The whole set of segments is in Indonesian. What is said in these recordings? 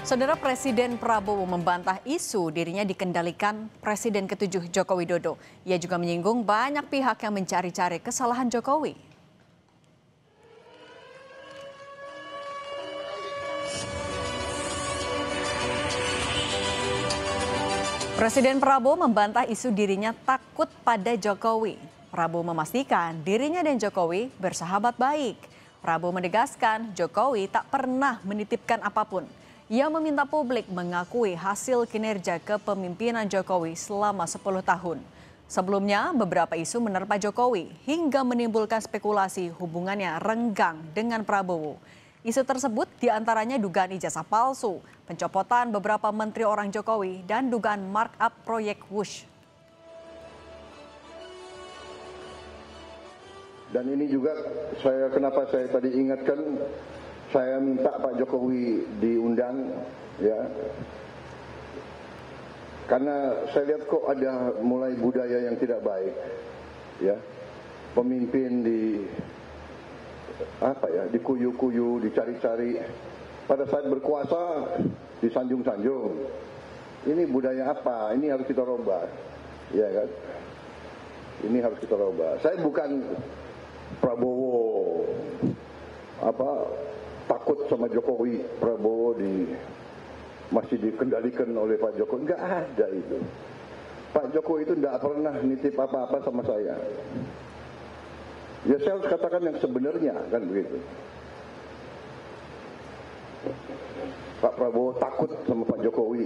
Saudara Presiden Prabowo membantah isu dirinya dikendalikan Presiden ke-7 Joko Widodo. Ia juga menyinggung banyak pihak yang mencari-cari kesalahan Jokowi. Presiden Prabowo membantah isu dirinya takut pada Jokowi. Prabowo memastikan dirinya dan Jokowi bersahabat baik. Prabowo menegaskan Jokowi tak pernah menitipkan apapun. Ia meminta publik mengakui hasil kinerja kepemimpinan Jokowi selama 10 tahun. Sebelumnya, beberapa isu menerpa Jokowi hingga menimbulkan spekulasi hubungannya renggang dengan Prabowo. Isu tersebut diantaranya dugaan ijazah palsu, pencopotan beberapa menteri orang Jokowi, dan dugaan markup proyek Wush. Dan ini juga kenapa saya tadi ingatkan, saya minta Pak Jokowi diundang, ya, karena saya lihat kok ada mulai budaya yang tidak baik, ya, pemimpin dikuyu-kuyu, dicari-cari, pada saat berkuasa disanjung-sanjung. Ini budaya apa? Ini harus kita rubah, ya kan? Ini harus kita rubah. Saya bukan Prabowo takut sama Jokowi, Prabowo masih dikendalikan oleh Pak Jokowi. Enggak ada itu. Pak Jokowi itu enggak pernah nitip apa-apa sama saya. Ya saya harus katakan yang sebenarnya, kan begitu. Pak Prabowo takut sama Pak Jokowi.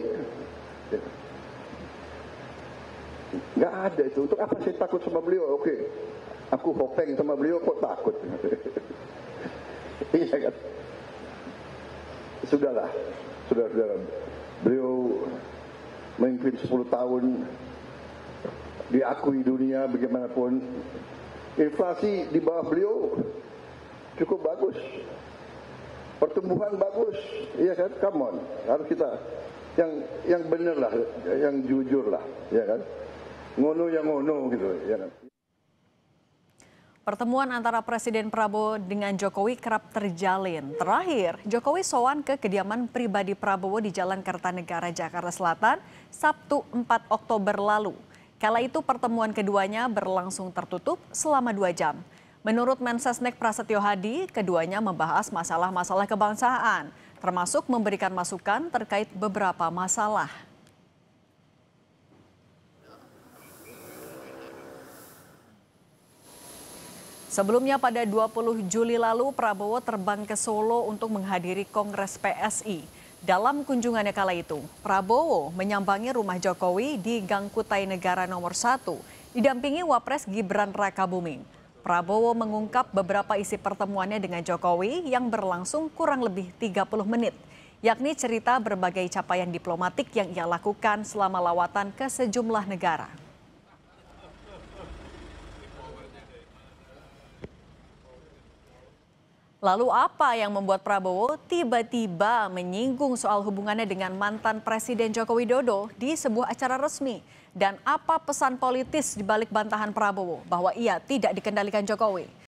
Enggak ada itu. Untuk apa saya takut sama beliau? Oke, aku hopeng sama beliau, kok takut? Iya kan? Sudahlah. Beliau memimpin 10 tahun, diakui dunia bagaimanapun. Inflasi di bawah beliau cukup bagus, pertumbuhan bagus, iya kan? Come on, harus kita yang bener lah, yang jujur lah, ya kan? Ngono yang ngono gitu, ya kan? Pertemuan antara Presiden Prabowo dengan Jokowi kerap terjalin. Terakhir, Jokowi sowan ke kediaman pribadi Prabowo di Jalan Kertanegara, Jakarta Selatan, Sabtu 4 Oktober lalu. Kala itu pertemuan keduanya berlangsung tertutup selama 2 jam. Menurut Mensesnek Prasetyo Hadi, keduanya membahas masalah-masalah kebangsaan, termasuk memberikan masukan terkait beberapa masalah. Sebelumnya pada 20 Juli lalu, Prabowo terbang ke Solo untuk menghadiri Kongres PSI. Dalam kunjungannya kala itu, Prabowo menyambangi rumah Jokowi di Gang Kutai Negara nomor 1, didampingi Wapres Gibran Rakabuming. Prabowo mengungkap beberapa isi pertemuannya dengan Jokowi yang berlangsung kurang lebih 30 menit, yakni cerita berbagai capaian diplomatik yang ia lakukan selama lawatan ke sejumlah negara. Lalu apa yang membuat Prabowo tiba-tiba menyinggung soal hubungannya dengan mantan Presiden Joko Widodo di sebuah acara resmi? Dan apa pesan politis di balik bantahan Prabowo bahwa ia tidak dikendalikan Jokowi?